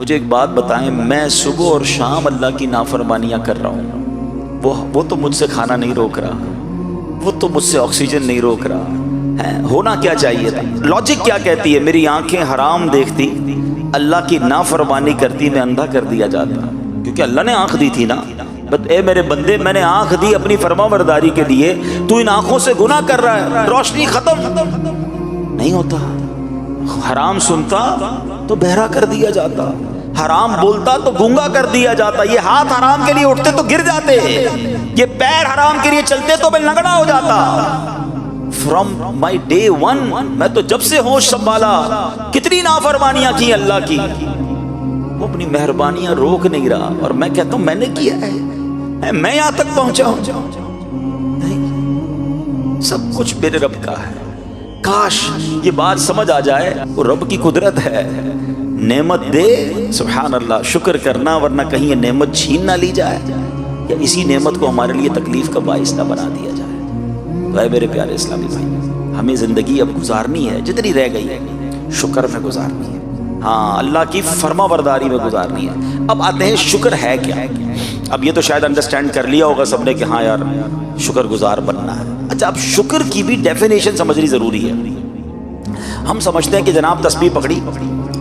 مجھے ایک بات بتائیں، میں صبح اور شام اللہ کی نافرمانیاں کر رہا ہوں، وہ تو مجھ سے کھانا نہیں روک رہا، وہ تو مجھ سے آکسیجن نہیں روک رہا ہے۔ ہونا کیا چاہیے تھا؟ لاجک کیا کہتی ہے؟ میری آنکھیں حرام دیکھتی، اللہ کی نافرمانی کرتی، میں اندھا کر دیا جاتا، کیونکہ اللہ نے آنکھ دی تھی نا۔ اے میرے بندے، میں نے آنکھ دی اپنی فرما برداری کے لیے، تو ان آنکھوں سے گناہ کر رہا ہے، روشنی ختم نہیں ہوتا۔ حرام سنتا تو بہرا کر دیا جاتا، حرام بولتا تو گونگا کر دیا جاتا، یہ ہاتھ حرام کے لیے اٹھتے تو گر جاتے، یہ پیر حرام کے لیے چلتے تو میں لنگڑا ہو جاتا۔ فرام مائی ڈے ون، میں تو جب سے ہوش سنبھالا کتنی نافرمانیاں کی اللہ کی، وہ اپنی مہربانیاں روک نہیں رہا، اور میں کہتا ہوں میں نے کیا ہے، میں یہاں تک پہنچا ہوں؟ نہیں، سب کچھ میرے رب کا ہے۔ کاش یہ بات سمجھ آ جائے، وہ رب کی قدرت ہے، نعمت دے سبحان اللہ شکر کرنا، ورنہ کہیں یہ نعمت چھین نہ لی جائے، یا اسی نعمت کو ہمارے لیے تکلیف کا باعث نہ بنا دیا جائے۔ تو اے میرے پیارے اسلامی بھائی، ہمیں زندگی اب گزارنی ہے، جتنی رہ گئی ہے شکر میں گزارنی ہے، ہاں اللہ کی فرما برداری میں گزارنی ہے۔ اب آتے ہیں شکر ہے کیا؟ اب یہ تو شاید انڈرسٹینڈ کر لیا ہوگا سب نے کہ ہاں یار شکر گزار بننا ہے۔ اچھا، اب شکر کی بھی ڈیفینیشن سمجھنی ضروری ہے۔ ہم سمجھتے ہیں کہ جناب تسبیح پکڑی،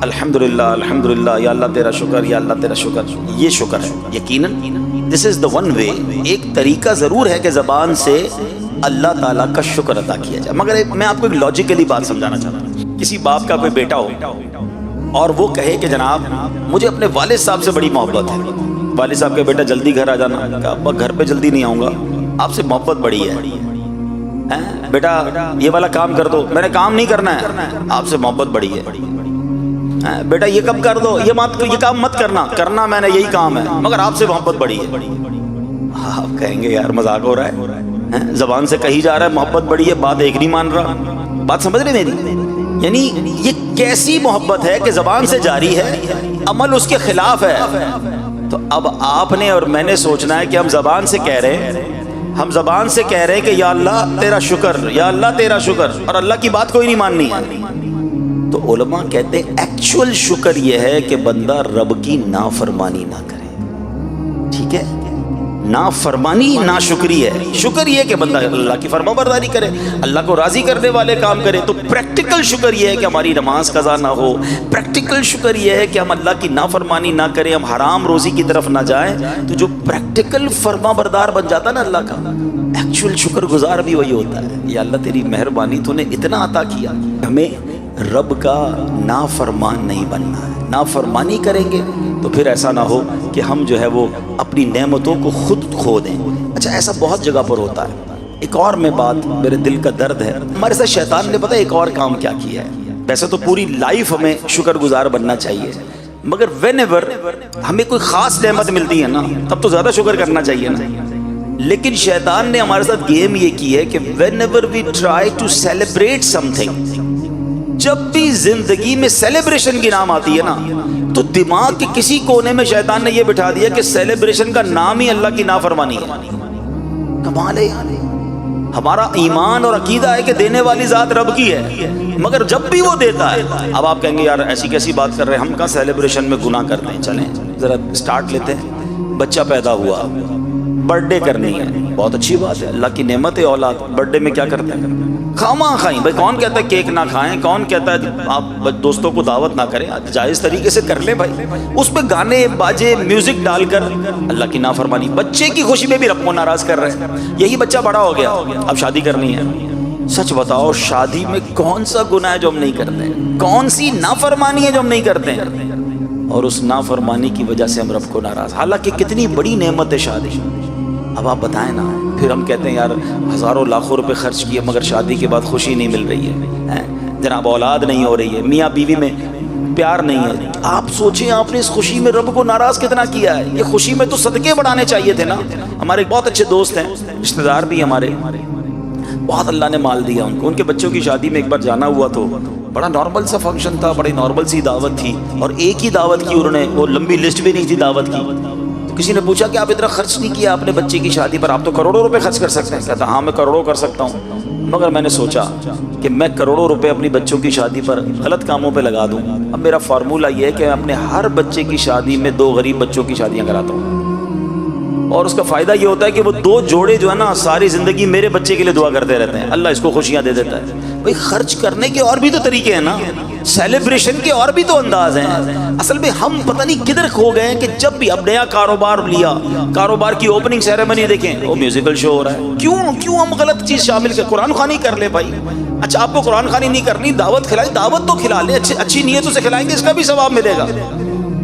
الحمدللہ الحمدللہ، یا اللہ تیرا شکر، یا اللہ تیرا شکر، یہ شکر ہے۔ یقیناً دس از دا ون وے، ایک طریقہ ضرور ہے کہ زبان سے اللہ تعالیٰ کا شکر ادا کیا جائے، مگر میں آپ کو ایک لاجیکلی بات سمجھانا چاہتا ہوں۔ کسی باپ کا کوئی بیٹا ہو اور وہ کہے کہ جناب مجھے اپنے والد صاحب سے بڑی محبت ہے، والد صاحب کے بیٹا جلدی گھر آ جانا، کہ ابا گھر پہ جلدی نہیں آؤں گا، آپ سے محبت بڑی ہے، بیٹا یہ والا کام کر دو، میں نے کام نہیں کرنا ہے، آپ سے محبت بڑی ہے، بیٹا یہ کب کر دو، یہ کام مت کرنا میں نے یہی کام ہے، مگر آپ سے محبت بڑی ہے۔ آپ کہیں گے یار مذاق ہو رہا ہے، زبان سے کہی جا رہا ہے محبت بڑی ہے، بات ایک نہیں مان رہا، بات سمجھ رہے میری؟ یعنی یہ کیسی محبت ہے کہ زبان سے جاری ہے، عمل اس کے خلاف ہے۔ تو اب آپ نے اور میں نے سوچنا ہے کہ ہم زبان سے کہہ رہے ہیں کہ یا اللہ تیرا شکر، یا اللہ تیرا شکر، اور اللہ کی بات کوئی نہیں ماننی ہے۔ تو علماء کہتے ہیں ایکچول شکر یہ ہے کہ بندہ رب کی نافرمانی نہ کرے، ٹھیک ہے؟ نافرمانی ناشکری ہے، شکر یہ کہ بندہ اللہ کی فرما برداری کرے، اللہ کو راضی کرنے والے کام کرے۔ تو پریکٹیکل شکر یہ ہے کہ ہماری نماز قضا نہ ہو، پریکٹیکل شکر یہ ہے کہ ہم اللہ کی نافرمانی نہ کریں، ہم حرام روزی کی طرف نہ جائیں۔ تو جو پریکٹیکل فرما بردار بن جاتا نا اللہ کا، ایکچول شکر گزار بھی وہی ہوتا ہے۔ یا اللہ تیری مہربانی، تو نے اتنا عطا کیا، ہمیں رب کا نافرمان نہیں بننا ہے۔ نافرمانی کریں گے تو پھر ایسا نہ ہو کہ ہم جو ہے وہ اپنی نعمتوں کو خود کھو دیں۔ اچھا، ایسا بہت جگہ پر ہوتا ہے۔ ایک اور میں بات میرے دل کا درد ہے، ہمارے ساتھ شیطان نے پتہ ایک اور کام کیا کیا ہے۔ ویسے تو پوری لائف ہمیں شکر گزار بننا چاہیے، مگر وین ایور ہمیں کوئی خاص نعمت ملتی ہے نا، تب تو زیادہ شکر کرنا چاہیے نا۔ لیکن شیطان نے ہمارے ساتھ گیم یہ کی ہے کہ whenever we try to celebrate something, جب بھی زندگی میں سیلیبریشن کی نام آتی ہے نا، تو دماغ کے کسی کونے میں شیطان نے یہ بٹھا دیا کہ سیلیبریشن کا نام ہی اللہ کی نافرمانی ہے۔ کمال ہے، ہمارا ایمان اور عقیدہ ہے کہ دینے والی ذات رب کی ہے، مگر جب بھی وہ دیتا ہے، اب آپ کہیں گے یار ایسی کیسی بات کر رہے ہیں، ہم کہاں سیلیبریشن میں گناہ کرتے ہیں۔ چلیں ذرا اسٹارٹ لیتے ہیں، بچہ پیدا ہوا، برتھ ڈے کرنی ہے، بہت اچھی بات ہے، اللہ کی نعمت ہے اولاد۔ برتھ ڈے میں کیا کرتے ہیں؟ کھاما کھائیں بھائی، کون کہتا ہے کیک نہ کھائیں، کون کہتا ہے آپ دوستوں کو دعوت نہ کریں، جائز طریقے سے کر لیں بھائی، اس پہ گانے باجے میوزک ڈال کر اللہ کی نافرمانی، بچے کی خوشی میں بھی رب کو ناراض کر رہے ہیں۔ یہی بچہ بڑا ہو گیا، اب شادی کرنی ہے، سچ بتاؤ شادی میں کون سا گناہ ہے جو ہم نہیں کرتے، کون سی نافرمانی ہے جو ہم نہیں کرتے ہیں، اور اس نافرمانی کی وجہ سے ہم رب کو ناراض، حالانکہ کتنی بڑی نعمت ہے شادی۔ اب آپ بتائیں نا، پھر ہم کہتے ہیں یار ہزاروں لاکھوں روپے خرچ کیے مگر شادی کے بعد خوشی نہیں مل رہی ہے، جناب اولاد نہیں ہو رہی ہے، میاں بیوی میں پیار نہیں ہے۔ آپ سوچیں آپ نے اس خوشی میں رب کو ناراض کتنا کیا ہے۔ یہ خوشی میں تو صدقے بڑھانے چاہیے تھے نا۔ ہمارے بہت اچھے دوست ہیں، رشتہ دار بھی ہمارے، بہت اللہ نے مال دیا ان کو، ان کے بچوں کی شادی میں ایک بار جانا ہوا تو بڑا نارمل سا فنکشن تھا، بڑی نارمل سی دعوت تھی، اور ایک ہی دعوت کی انہوں نے، وہ لمبی لسٹ بھی نہیں تھی دعوت کی۔ کسی نے پوچھا کہ آپ اتنا خرچ نہیں کیا اپنے بچے کی شادی پر، آپ تو کروڑوں روپے خرچ کر سکتے ہیں۔ کہتا ہاں میں کروڑوں کر سکتا ہوں۔ مگر میں نے سوچا کہ میں کروڑوں روپے اپنی بچوں کی شادی پر غلط کاموں پہ لگا دوں. اب میرا فارمولہ یہ ہے کہ میں اپنے ہر بچے کی شادی میں 2 غریب بچوں کی شادیاں کراتا ہوں, اور اس کا فائدہ یہ ہوتا ہے کہ وہ 2 جوڑے جو ہے نا ساری زندگی میرے بچے کے لیے دعا کرتے رہتے ہیں, اللہ اس کو خوشیاں دے دیتا ہے. بھئی خرچ کرنے کے اور بھی تو طریقے ہیں نا, سیلیبریشن کے اور بھی تو انداز ہیں. اصل میں ہم پتہ نہیں کدھر کھو گئے ہیں کہ جب بھی اب نیا کاروبار لیا, کاروبار کی اوپننگ سیریمنی دیکھیں وہ میوزیکل شو ہو رہا ہے. کیوں ہم غلط چیز شامل کر, قرآن خوانی کر لے بھائی. اچھا آپ کو قرآن خوانی نہیں کرنی, دعوت کھلائیں, دعوت تو کھلا لیں, اچھی نیتوں سے کھلائیں گے, اس کا بھی ثواب ملے گا.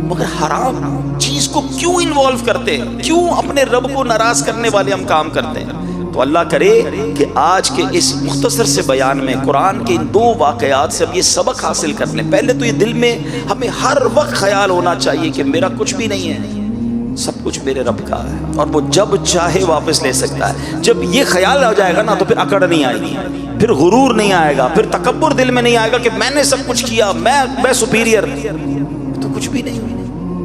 مگر حرام چیز کو کیوں انوالو کرتے ہیں, کیوں اپنے رب کو ناراض کرنے والے ہم کام کرتے ہیں. تو اللہ کرے کہ آج کے اس مختصر سے بیان میں قرآن کے ان 2 واقعات سے ہم یہ سبق حاصل کر لیں. پہلے تو یہ دل میں ہمیں ہر وقت خیال ہونا چاہیے کہ میرا کچھ بھی نہیں ہے, سب کچھ میرے رب کا ہے, اور وہ جب چاہے واپس لے سکتا ہے. جب یہ خیال ہو جائے گا نا تو پھر اکڑ نہیں آئے گی, پھر غرور نہیں آئے گا, پھر تکبر دل میں نہیں آئے گا کہ میں نے سب کچھ کیا, میں سپیریئر. تو کچھ بھی نہیں,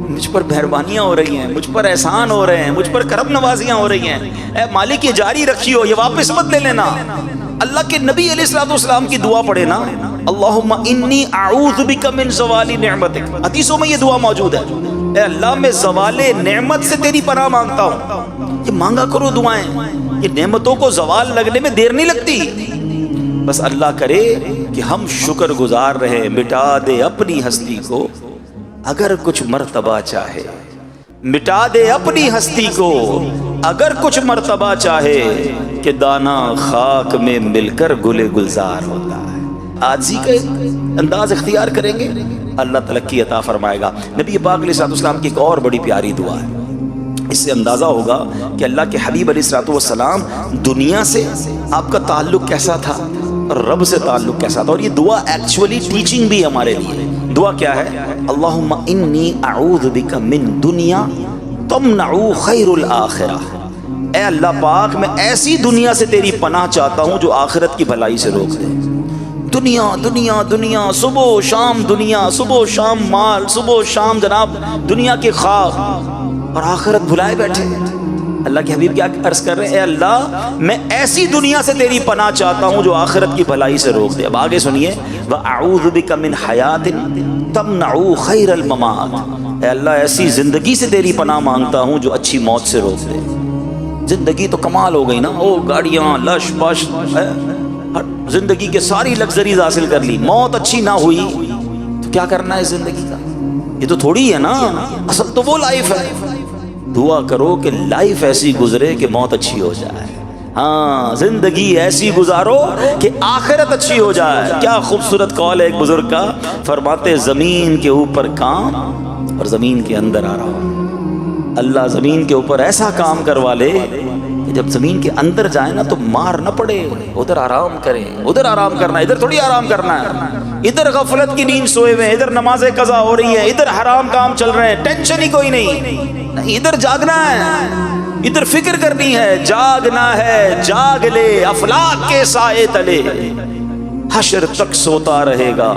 مجھ پر مہربانیاں ہو رہی ہیں, مجھ پر احسان ہو رہے ہیں, مجھ پر کرم نوازیاں ہو رہی ہیں. اے مالک یہ جاری رکھی ہو, یہ واپس مت لے لینا. اللہ کے نبی علیہ الصلوۃ والسلام کی دعا پڑھے نا, اللہم انی اعوذ بک من زوال نعمتک. حدیثوں میں یہ دعا موجود ہے, اے اللہ میں زوال نعمت سے تیری پناہ مانگتا ہوں. یہ مانگا کرو دعائیں, یہ نعمتوں کو زوال لگنے میں دیر نہیں لگتی. بس اللہ کرے کہ ہم شکر گزار رہے, مٹا دے اپنی ہستی کو اگر کچھ مرتبہ چاہے, مٹا دے اپنی ہستی کو اگر کچھ مرتبہ چاہے, کہ دانا خاک میں مل کر گل گلزار ہوتا ہے. عاجزی کا انداز اختیار کریں گے, اللہ ترقی عطا فرمائے گا. نبی پاک علیہ الصلوۃ والسلام کی ایک اور بڑی پیاری دعا ہے, اس سے اندازہ ہوگا کہ اللہ کے حبیب علیہ الصلوۃ والسلام دنیا سے آپ کا تعلق کیسا تھا اور رب سے تعلق کیسا تھا. اور یہ دعا ایکچولی ٹیچنگ بھی ہمارے لیے. دعا کیا ہے؟ اللہم انی اعوذ بک من دنیا تمنع خیر الآخرہ. اے اللہ پاک میں ایسی دنیا سے تیری پناہ چاہتا ہوں جو آخرت کی بھلائی سے روک دے. دنیا دنیا دنیا, صبح و شام دنیا, صبح و شام مال, صبح و شام جناب دنیا کے خواب, اور آخرت بھلائے بیٹھے. اللہ کے حبیب کیا عرض کر رہے ہیں, اے اللہ میں ایسی دنیا سے تیری پناہ چاہتا ہوں جو آخرت کی بھلائی سے روک دے. اب آگے سنیے, وَأَعُوذُ بِكَ مِنْ حَيَاةٍ تَمْنَعُ خَيْرَ الْمَمَاتِ. اے اللہ ایسی زندگی سے تیری پناہ مانگتا ہوں جو اچھی موت سے روک دے. زندگی تو کمال ہو گئی نا, او گاڑیاں لش بش, زندگی کے ساری لگزریز حاصل کر لی, موت اچھی نہ ہوئی تو کیا کرنا ہے زندگی کا؟ یہ تو تھوڑی ہے نا, اصل تو وہ لائف ہے. دعا کرو کہ لائف ایسی گزرے کہ موت اچھی ہو جائے. ہاں زندگی ایسی گزارو کہ آخرت اچھی ہو جائے. کیا خوبصورت قول ہے ایک بزرگ کا, فرماتے زمین کے اوپر کام اور زمین کے اندر آرام. اللہ زمین کے اوپر ایسا کام کروا لے کہ جب زمین کے اندر جائے نا تو مار نہ پڑے, ادھر آرام کریں. ادھر آرام کرنا ہے, ادھر تھوڑی آرام کرنا ہے. ادھر غفلت کی نیند سوئے ہوئے, ادھر نمازیں قضا ہو رہی ہیں, ادھر حرام کام چل رہے ہیں, ٹینشن ہی کوئی نہیں. ادھر جاگنا ہے, ادھر فکر کرنی ہے, جاگنا ہے, جاگ لے افلاک کے سائے تلے, حشر تک سوتا رہے گا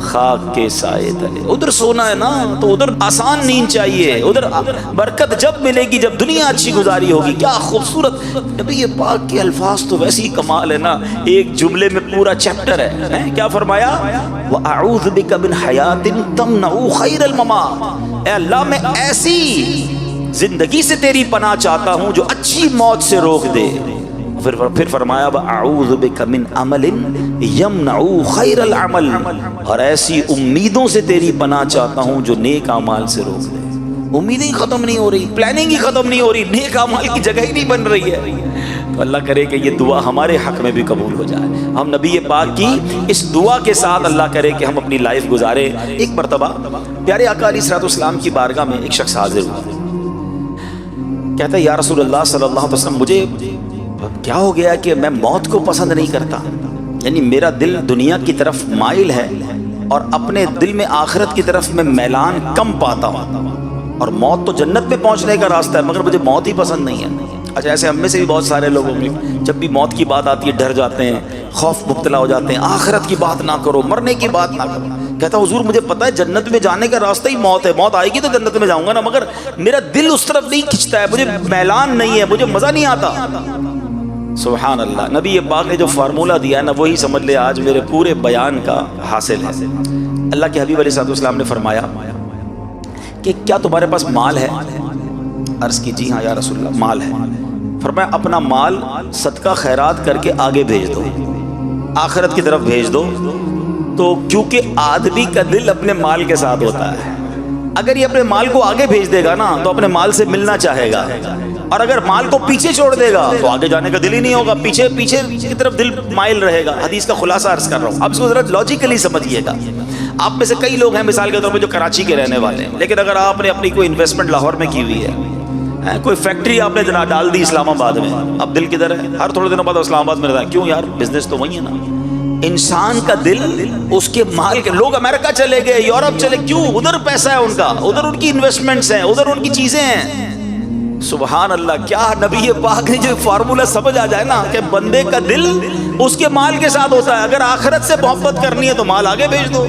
خاک کے سائے تلے. ادھر سونا ہے نا تو ادھر آسان نیند چاہیے, ادھر برکت جب ملے گی جب دنیا اچھی گزاری ہوگی. کیا خوبصورت نبی پاک کے الفاظ تو ویسے ہی کمال ہے نا, ایک جملے میں پورا چیپٹر ہے. کیا فرمایا؟ وَأَعُوذُ بِكَ مِنْ حَيَاةٍ تَمْنَعُ خَيْرَ الْمَمَاتِ. اے اللہ میں ایسی زندگی سے تیری پناہ چاہتا ہوں جو اچھی موت سے روک دے. پھر فرمایا وَأَعُوذُ بِكَ مِنْ عَمَلٍ يَمْنَعُ خَيْرَ الْعَمَلِ. اور ایسی امیدوں سے تیری پناہ چاہتا ہوں جو نیک اعمال سے روک دے. امیدیں ختم نہیں ہو رہی, پلاننگ ہی ختم نہیں ہو رہی, نیک اعمال کی جگہ ہی نہیں بن رہی ہے. تو اللہ کرے کہ یہ دعا ہمارے حق میں بھی قبول ہو جائے. ہم نبی پاک کی اس دعا کے ساتھ اللہ کرے کہ ہم اپنی لائف گزارے. ایک مرتبہ پیارے آقا علیہ الصلوۃ والسلام کی بارگاہ میں ایک شخص حاضر ہوا, کہتا ہے یا رسول اللہ صلی اللہ علیہ وسلم مجھے کیا ہو گیا کہ میں موت کو پسند نہیں کرتا, یعنی میرا دل دنیا کی طرف مائل ہے اور اپنے دل میں آخرت کی طرف میں میلان کم پاتا ہوں, اور موت تو جنت میں پہنچنے کا راستہ ہے مگر مجھے موت ہی پسند نہیں ہے. اچھا ایسے ہم میں سے بھی بہت سارے لوگ ہوں گے جب بھی موت کی بات آتی ہے ڈر جاتے ہیں, خوف مبتلا ہو جاتے ہیں, آخرت کی بات نہ کرو, مرنے کی بات نہ کرو. کہتا حضور مجھے پتا ہے جنت میں جانے کا راستہ ہی موت ہے, موت آئے گی تو جنت میں جاؤں گا نا, مگر میرا دل اس طرف نہیں کھنچتا ہے, مجھے میلان نہیں ہے, مجھے مزہ نہیں آتا. سبحان اللہ. نبی پاک نے جو فارمولہ دیا ہے نا وہی سمجھ لے آج میرے پورے بیان کا حاصل ہے. اللہ کے حبیب علیہ السلام نے فرمایا کہ کیا تمہارے پاس مال ہے؟ عرض کی جی ہاں یا رسول اللہ مال ہے. فرمایا اپنا مال صدقہ خیرات کر کے آگے بھیج دو، آخرت کی طرف بھیج دو. تو کیونکہ آدمی کا دل اپنے مال کے ساتھ ہوتا ہے، اگر یہ اپنے مال کو آگے بھیج دے گا نا تو اپنے مال سے ملنا چاہے گا، اور اگر مال کو پیچھے چھوڑ دے گا تو آگے جانے کا دل ہی نہیں ہوگا، پیچھے پیچھے کی طرف دل مائل رہے گا. حدیث کا خلاصہ عرض کر رہا ہوں، اب اس کو ذرا لاجیکلی سمجھیے گا. آپ میں سے کئی لوگ ہیں مثال کے طور پہ جو کراچی کے رہنے والے ہیں، لیکن اگر آپ نے اپنی کوئی انویسٹمنٹ لاہور میں کی ہوئی ہے، کوئی فیکٹری آپ نے ڈال دی اسلام آباد میں، اب دل کدھر ہے؟ ہر تھوڑے دنوں بعد اسلام آباد میں رہتا ہے. کیوں یار؟ بزنس تو وہی ہے نا. انسان کا دل اس کے مال کے، لوگ امریکہ چلے گئے، یورپ چلے، کیوں؟ ادھر پیسہ ہے ان کا، ادھر ان کی انویسٹمنٹس ہیں، ادھر ان کی چیزیں ہیں. سبحان اللہ. کیا نبی پاک نے جو فارمولہ سمجھ آ جائے نا کہ بندے کا دل اس کے مال کے ساتھ ہوتا ہے. اگر آخرت سے محبت کرنی ہے تو مال آگے بھیج دو،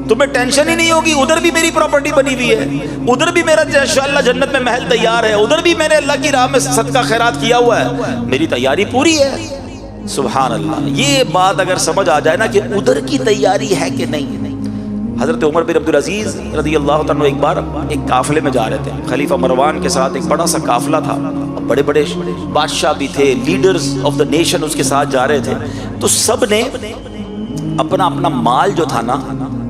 تمہیں ٹینشن ہی نہیں ہوگی. ادھر بھی میری پراپرٹی بنی ہوئی ہے، ادھر بھی میرا انشاءاللہ جنت میں محل تیار ہے، ادھر بھی میں نے اللہ کی راہ میں صدقہ خیرات کیا ہوا ہے، میری تیاری پوری ہے. سبحان اللہ. یہ بات اگر سمجھ آ جائے نا کہ ادھر کی تیاری ہے کہ نہیں. حضرت عمر بن عبدالعزیز رضی اللہ تعالیٰ ایک بار ایک قافلے میں جا رہے تھے، خلیفہ مروان کے ساتھ ایک بڑا سا قافلہ تھا، بڑے بڑے بادشاہ بھی تھے، لیڈرز آف دا نیشن اس کے ساتھ جا رہے تھے. تو سب نے اپنا اپنا مال جو تھا نا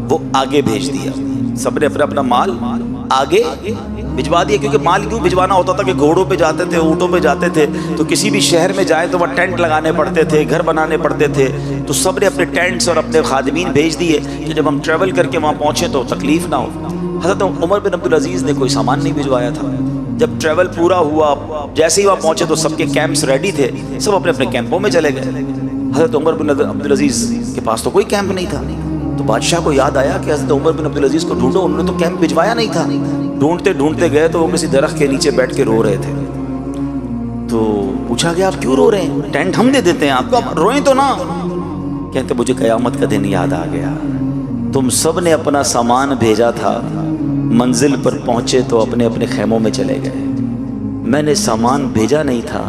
وہ آگے بھیج دیا. سب نے اپنا اپنا مال آگے بھجوا دیا. کیونکہ مال کیوں بھجوانا ہوتا تھا کہ گھوڑوں پہ جاتے تھے، اونٹوں پہ جاتے تھے، تو کسی بھی شہر میں جائیں تو وہاں ٹینٹ لگانے پڑتے تھے، گھر بنانے پڑتے تھے. تو سب نے اپنے ٹینٹس اور اپنے خادمین بھیج دیے کہ جب ہم ٹریول کر کے وہاں پہنچیں تو تکلیف نہ ہو. حضرت عمر بن عبدالعزیز نے کوئی سامان نہیں بھجوایا تھا. جب ٹریول پورا ہوا، جیسے ہی وہاں پہنچے تو سب کے کیمپس ریڈی تھے، سب اپنے اپنے کیمپوں میں چلے گئے. حضرت عمر بن عبدالعزیز کے پاس تو کوئی کیمپ نہیں تھا. تو بادشاہ کو یاد آیا کہ حضرت عمر بن عبدالعزیز کو ڈھونڈو، انہوں نے تو کیمپ بھجوایا نہیں تھا. ڈھونڈتے ڈھونڈتے گئے تو وہ کسی درخت کے نیچے بیٹھ کے رو رہے تھے. تو پوچھا کہ آپ کیوں رو رہے ہیں؟ ٹینٹ ہم دے دیتے ہیں آپ کو، آپ روئیں تو نہ. کہتے مجھے قیامت کا دن یاد آ گیا، تم سب نے اپنا سامان بھیجا تھا، منزل پر پہنچے تو اپنے اپنے خیموں میں چلے گئے. میں نے سامان بھیجا نہیں تھا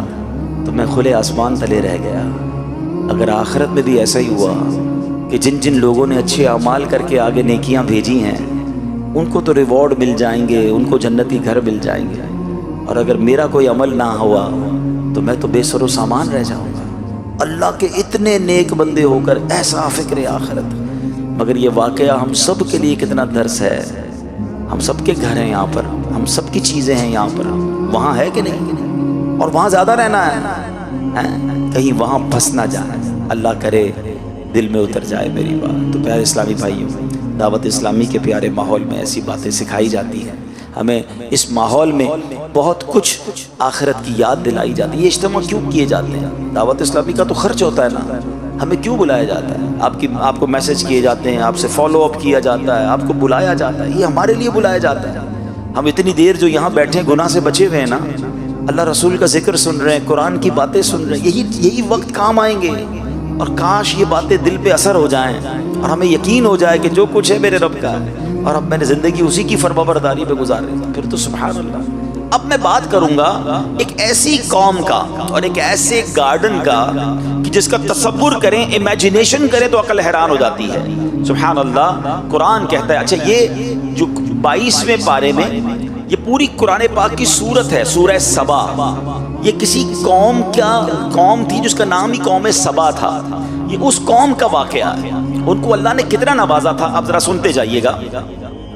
تو میں کھلے آسمان تلے رہ گیا. اگر آخرت میں بھی ایسا ہی ہوا کہ جن جن لوگوں نے اچھے اعمال کر کے آگے نیکیاں بھیجی ہیں ان کو تو ریوارڈ مل جائیں گے، ان کو جنتی گھر مل جائیں گے، اور اگر میرا کوئی عمل نہ ہوا تو میں تو بے سر و سامان رہ جاؤں گا. اللہ کے اتنے نیک بندے ہو کر ایسا فکر آخرت. مگر یہ واقعہ ہم سب کے لیے کتنا درس ہے. ہم سب کے گھر ہیں یہاں پر، ہم سب کی چیزیں ہیں یہاں پر، وہاں ہے کہ نہیں؟ اور وہاں زیادہ رہنا ہے، کہیں وہاں پھنس نہ جانا. اللہ کرے دل میں اتر جائے میری بات. تو پیارے اسلامی بھائیوں، دعوت اسلامی کے پیارے ماحول میں ایسی باتیں سکھائی جاتی ہیں. ہمیں اس ماحول میں بہت کچھ آخرت کی یاد دلائی جاتی ہے. یہ اجتماع کیوں کیے جاتے ہیں؟ دعوت اسلامی کا تو خرچ ہوتا ہے نا. ہمیں کیوں بلایا جاتا ہے؟ آپ کو میسج کیے جاتے ہیں، آپ سے فالو اپ کیا جاتا ہے، آپ کو بلایا جاتا ہے. یہ ہمارے لیے بلایا جاتا ہے. ہم اتنی دیر جو یہاں بیٹھے ہیں گناہ سے بچے ہوئے ہیں نا، اللہ رسول کا ذکر سن رہے ہیں، قرآن کی باتیں سن رہے ہیں، یہی وقت کام آئیں گے. اور کاش یہ باتیں دل پہ اثر ہو جائیں اور ہمیں یقین ہو جائے کہ جو کچھ ہے میرے رب کا ہے، اور اب میں نے زندگی اسی کی فرمانبرداری پہ گزاری. پھر تو سبحان اللہ. اب میں بات کروں گا ایک ایسی قوم کا اور ایک ایسے گارڈن کا کہ جس کا تصور کریں، امیجنیشن کریں تو عقل حیران ہو جاتی ہے. سبحان اللہ. قرآن کہتا ہے، اچھا یہ جو 22ویں پارے میں یہ پوری قرآن پاک کی سورت ہے، سورہ سبا. یہ کسی قوم تھی جس کا نام ہی قوم سبا تھا. یہ اس قوم کا واقعہ ہے. ان کو اللہ نے کتنا نوازا تھا، اب ذرا سنتے جائیے گا.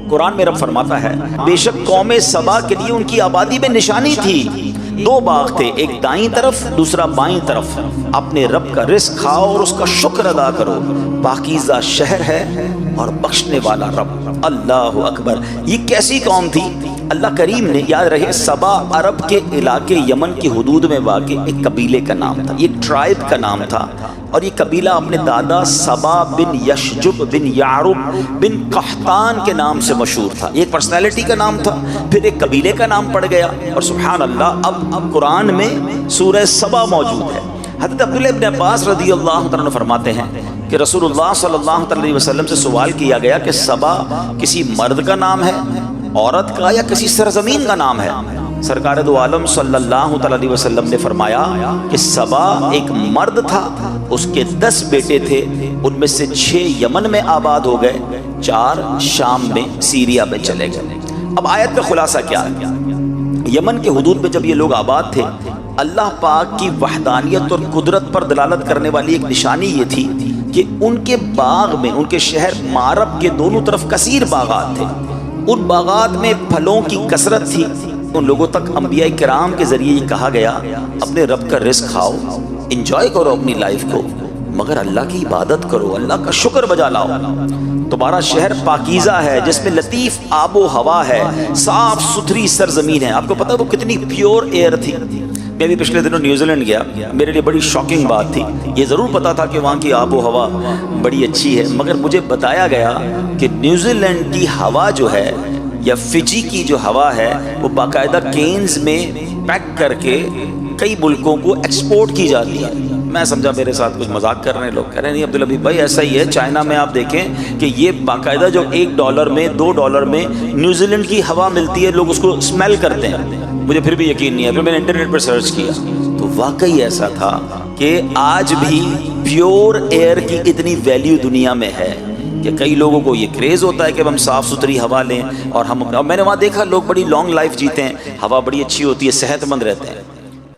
قرآن میں رب فرماتا ہے، بے شک قوم سبا کے لیے ان کی آبادی میں نشانی تھی. 2 باغ تھے، ایک دائیں طرف دوسرا بائیں طرف. اپنے رب کا رزق کھاؤ اور اس کا شکر ادا کرو. پاکیزہ شہر ہے اور بخشنے والا رب. اللہ اکبر. یہ کیسی قوم تھی؟ اللہ کریم نے، یاد رہے، سبا عرب کے علاقے یمن کی حدود میں واقع ایک قبیلے کا نام تھا، ایک ٹرائب کا نام تھا. اور یہ قبیلہ اپنے دادا سبا بن یشجب بن یعرب بن قحطان کے نام سے مشہور تھا. ایک پرسنالٹی کا نام تھا، پھر ایک قبیلے کا نام پڑ گیا. اور سبحان اللہ، اب قرآن میں سورہ سبا موجود ہے. حضرت عبداللہ ابن عباس رضی اللہ عنہ فرماتے ہیں کہ رسول اللہ صلی اللہ علیہ وسلم سے سوال کیا گیا کہ سبا کسی مرد کا نام ہے، عورت کا، یا کسی سرزمین کا نام ہے؟ سرکار دو عالم صلی اللہ علیہ وسلم نے فرمایا کہ سبا ایک مرد تھا، اس کے 10 بیٹے تھے، ان میں سے 6 یمن میں آباد ہو گئے، 4 شام میں سیریا میں چلے گئے۔ اب آیت کا خلاصہ کیا ہے؟ یمن کے حدود میں جب یہ لوگ آباد تھے، اللہ پاک کی وحدانیت اور قدرت پر دلالت کرنے والی ایک نشانی یہ تھی کہ ان کے باغ میں، ان کے شہر معرب کے دونوں طرف کثیر باغات تھے، ان باغات میں پھلوں کی کثرت تھی۔ ان لوگوں تک انبیاء کرام کے ذریعے یہ کہا گیا اپنے رب کا رزق کھاؤ، انجوائے کرو اپنی لائف کو، مگر اللہ کی عبادت کرو، اللہ کا شکر بجا لاؤ۔ تمہارا شہر پاکیزہ ہے جس میں لطیف آب و ہوا ہے، صاف ستھری سرزمین ہے۔ آپ کو پتا وہ کتنی پیور ایئر تھی؟ میں بھی پچھلے دنوں نیوزی لینڈ گیا، میرے لیے بڑی شاکنگ بات تھی۔ یہ ضرور پتا تھا کہ وہاں کی آب و ہوا بڑی اچھی ہے، مگر مجھے بتایا گیا کہ نیوزی لینڈ کی ہوا جو ہے یا فجی کی جو ہوا ہے وہ باقاعدہ کینز میں پیک کر کے کئی ملکوں کو ایکسپورٹ کی جاتی ہے۔ میں سمجھا میرے ساتھ کچھ مذاق کر رہے ہیں، لوگ کہہ رہے ہیں نہیں عبدالحبیب بھائی ایسا ہی ہے، چائنا میں آپ دیکھیں کہ یہ باقاعدہ جو $1 میں $2 میں نیوزی لینڈ کی ہوا ملتی ہے، لوگ اس کو اسمیل کرتے ہیں۔ مجھے پھر بھی یقین نہیں ہے، پھر میں نے انٹرنیٹ پر سرچ کیا تو واقعی ایسا تھا کہ آج بھی پیور ایئر کی اتنی ویلیو دنیا میں ہے کہ کئی لوگوں کو یہ کریز ہوتا ہے کہ ہم صاف ستھری ہوا لیں، اور میں نے وہاں دیکھا لوگ بڑی لانگ لائف جیتے ہیں، ہوا بڑی اچھی ہوتی ہے، صحت مند رہتے ہیں۔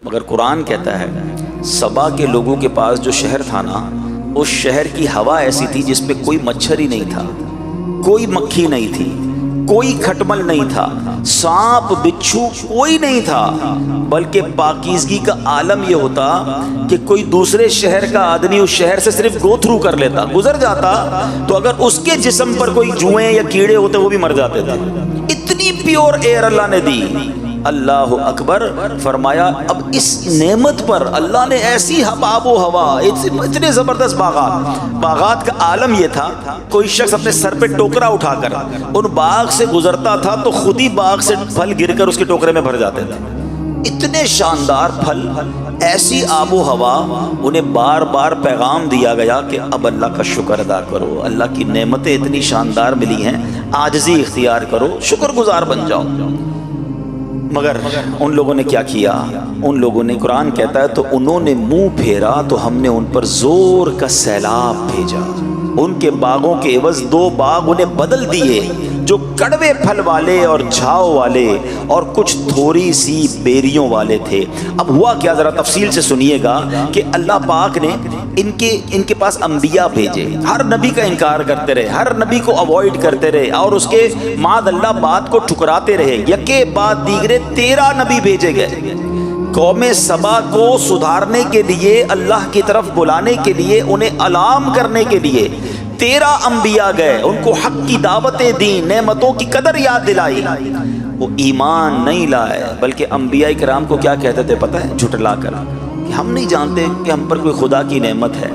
مگر قرآن کہتا ہے سبا کے لوگوں کے پاس جو شہر تھا نا، اس شہر کی ہوا ایسی تھی جس پہ کوئی مچھر ہی نہیں تھا، کوئی مکھی نہیں تھی، کوئی کھٹمل نہیں تھا، سانپ بچھو کوئی نہیں تھا، بلکہ پاکیزگی کا عالم یہ ہوتا کہ کوئی دوسرے شہر کا آدمی اس شہر سے صرف گو تھرو کر لیتا، گزر جاتا، تو اگر اس کے جسم پر کوئی جوئیں یا کیڑے ہوتے وہ بھی مر جاتے تھے۔ اتنی پیور ایئر اللہ نے دی۔ اللہ اکبر فرمایا اب اس نعمت پر اللہ نے ایسی آب و ہوا، اتنے زبردست باغات کا عالم یہ تھا، کوئی شخص اپنے سر پہ ٹوکرا اٹھا کر ان باغ سے گزرتا تھا تو خود ہی باغ سے پھل گر کر اس کے ٹوکرے میں بھر جاتے تھے۔ اتنے شاندار پھل، ایسی آب و ہوا، انہیں بار بار پیغام دیا گیا کہ اب اللہ کا شکر ادا کرو، اللہ کی نعمتیں اتنی شاندار ملی ہیں، عاجزی اختیار کرو، شکر گزار بن جاؤ۔ مگر ان لوگوں نے کیا کیا؟ ان لوگوں نے، قرآن کہتا ہے تو انہوں نے منہ پھیرا تو ہم نے ان پر زور کا سیلاب بھیجا۔ ان کے باغوں کے عوض 2 باغ انہیں بدل دیے، جو کڑوے پھل والے اور جھاؤ والے اور کچھ تھوڑی سی بیریوں والے تھے۔ اب ہوا کیا ذرا تفصیل سے سنیے گا کہ اللہ پاک نے ان کے پاس انبیاء بھیجے، ہر نبی کا انکار کرتے رہے، ہر نبی کو اوائڈ کرتے رہے اور اس کے معاذ اللہ بات کو ٹھکراتے رہے، یکے بعد دیگرے 13 نبی بھیجے گئے۔ قوم سبا کو سدھارنے کے لیے، اللہ کی طرف بلانے کے لیے، انہیں الارم کرنے کے لیے 13 انبیاء گئے، ان کو حق کی دعوتیں دیں، نعمتوں کی قدر یاد دلائی۔ وہ ایمان نہیں لائے، بلکہ انبیاء کرام کو کیا کہتے تھے پتہ ہے؟ جھٹلا کر کہ ہم نہیں جانتے کہ ہم پر کوئی خدا کی نعمت ہے۔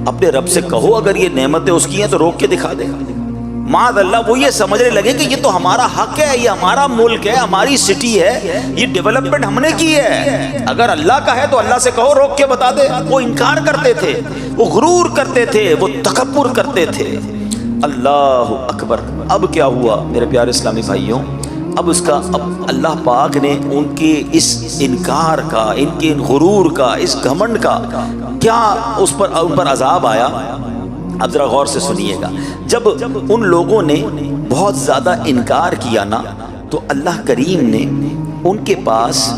اپنے رب سے کہو اگر یہ نعمتیں اس کی ہیں تو روک کے دکھا دے۔ معاذ اللہ وہ یہ سمجھنے لگے کہ یہ تو ہمارا حق ہے، یہ ہمارا ملک ہے، ہماری سٹی ہے، یہ ڈیولپمنٹ ہم نے کی ہے، اگر اللہ کا ہے تو اللہ سے کہو، روک کے بتا دے۔ وہ انکار کرتے تھے، وہ غرور کرتے تھے، وہ تکبر کرتے تھے۔ اللہ اکبر۔ اب کیا ہوا میرے پیارے اسلامی بھائیوں؟ اب اللہ پاک نے ان کے اس انکار کا، ان کے غرور کا، اس گھمنڈ کا کیا ان پر عذاب آیا؟ اب ذرا غور سے سنیے گا۔ جب ان لوگوں نے بہت زیادہ انکار کیا نا، تو اللہ کریم نے ان کے پاس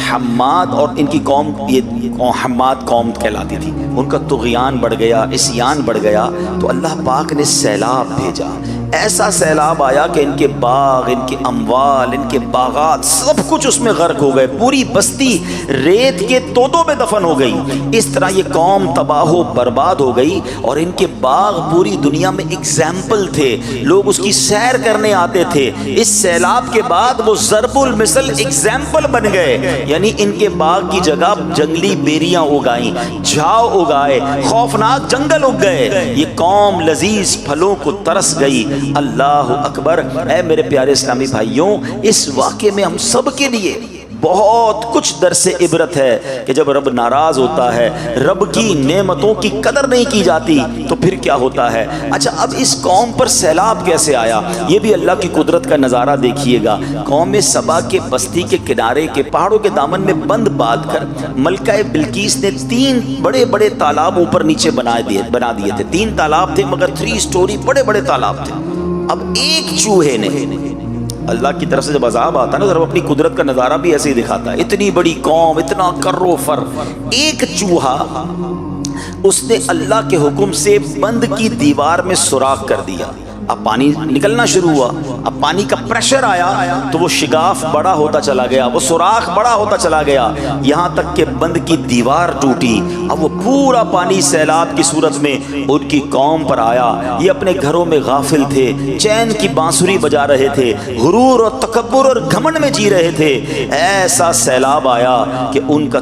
حماد، اور ان کی قوم یہ حماد قوم کہلاتی تھی، ان کا طغیان بڑھ گیا، عصیان بڑھ گیا، تو اللہ پاک نے سیلاب بھیجا۔ ایسا سیلاب آیا کہ ان کے باغ، ان کے اموال، ان کے باغات سب کچھ اس میں غرق ہو گئے، پوری بستی ریت کے تودوں میں دفن ہو گئی۔ اس طرح یہ قوم تباہ و برباد ہو گئی، اور ان کے باغ پوری دنیا میں اگزامپل تھے، لوگ اس کی سیر کرنے آتے تھے۔ اس سیلاب کے بعد وہ ضرب المثل اگزامپل بن گئے، یعنی ان کے باغ کی جگہ جنگلی بیریاں اگائیں، جھاؤ اگائے، خوفناک جنگل اگ گئے، یہ قوم لذیذ پھلوں کو ترس گئی۔ اللہ اکبر۔ اے میرے پیارے اسلامی بھائیوں، اس واقعے میں ہم سب کے لیے بہت کچھ درس عبرت ہے کہ جب رب ناراض ہوتا ہے، رب کی نعمتوں کی قدر نہیں کی جاتی تو پھر کیا ہوتا ہے۔ اچھا اب اس قوم پر سیلاب کیسے آیا، یہ بھی اللہ کی قدرت کا نظارہ دیکھیے گا۔ قوم سبا کے بستی کے کنارے کے پہاڑوں کے دامن میں بند باندھ کر ملکہ بلقیس نے 3 بڑے بڑے تالاب اوپر نیچے بنا دیے تھے۔ 3 تالاب تھے مگر 3 سٹوری بڑے بڑے تالاب تھے۔ اب ایک چوہے نے، اللہ کی طرف سے جب عذاب آتا ہے نا تو اپنی قدرت کا نظارہ بھی ایسے ہی دکھاتا ہے، اتنی بڑی قوم، اتنا کر و فر، ایک چوہا اس نے اللہ کے حکم سے بند کی دیوار میں سوراخ کر دیا۔ اب پانی نکلنا شروع ہوا، اب پانی کا پریشر آیا تو وہ شگاف بڑا ہوتا چلا گیا، وہ سوراخ بڑا ہوتا چلا گیا، یہاں تک کہ بند کی دیوار ٹوٹی۔ اب وہ پورا پانی سیلاب کی صورت میں ان کی قوم پر آیا۔ یہ اپنے گھروں میں غافل تھے، چین کی بانسری بجا رہے تھے، غرور اور تکبر اور گھمنڈ میں جی رہے تھے۔ ایسا سیلاب آیا کہ ان کا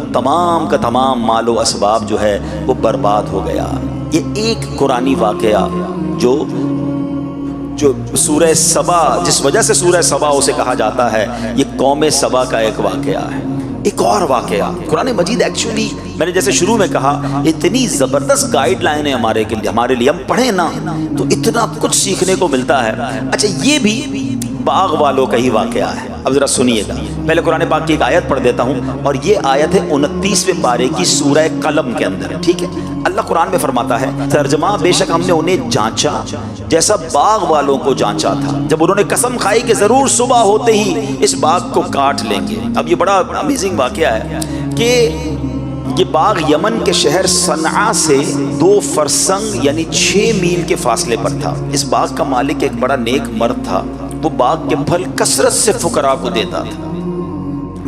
تمام مال و اسباب جو ہے وہ برباد ہو گیا۔ یہ ایک قرآنی واقعہ جو سورہ سبا، جس وجہ سے سورہ سبا اسے کہا جاتا ہے، یہ قوم سبا کا ایک واقعہ ہے۔ ایک اور واقعہ قرآن مجید، ایکچولی میں نے جیسے شروع میں کہا، اتنی زبردست گائیڈ لائن ہے ہمارے لیے، ہم پڑھیں نا تو اتنا کچھ سیکھنے کو ملتا ہے۔ اچھا یہ بھی باغ والوں کا ہی واقعہ ہے، اب ذرا سنیے گا۔ پہلے قرآن پاک کی ایک آیت پڑھ دیتا ہوں، اور یہ آیت ہے 29ویں پارے کی سورہ قلم کے اندر، ٹھیک ہے۔ اللہ قرآن میں فرماتا ہے، ترجمہ، بے شک ہم نے انہیں جانچا جیسا باغ والوں کو جانچا تھا، جب انہوں نے قسم کھائی کہ ضرور صبح ہوتے ہی اس باغ کو کاٹ لیں گے۔ اب یہ بڑا امیزنگ واقعہ ہے کہ یہ باغ یمن کے شہر صنعاء سے 2 فرسنگ یعنی 6 میل کے فاصلے پر تھا۔ اس باغ کا مالک ایک بڑا نیک مرد تھا، وہ باغ کے پھل کثرت سے فقراء کو دیتا تھا،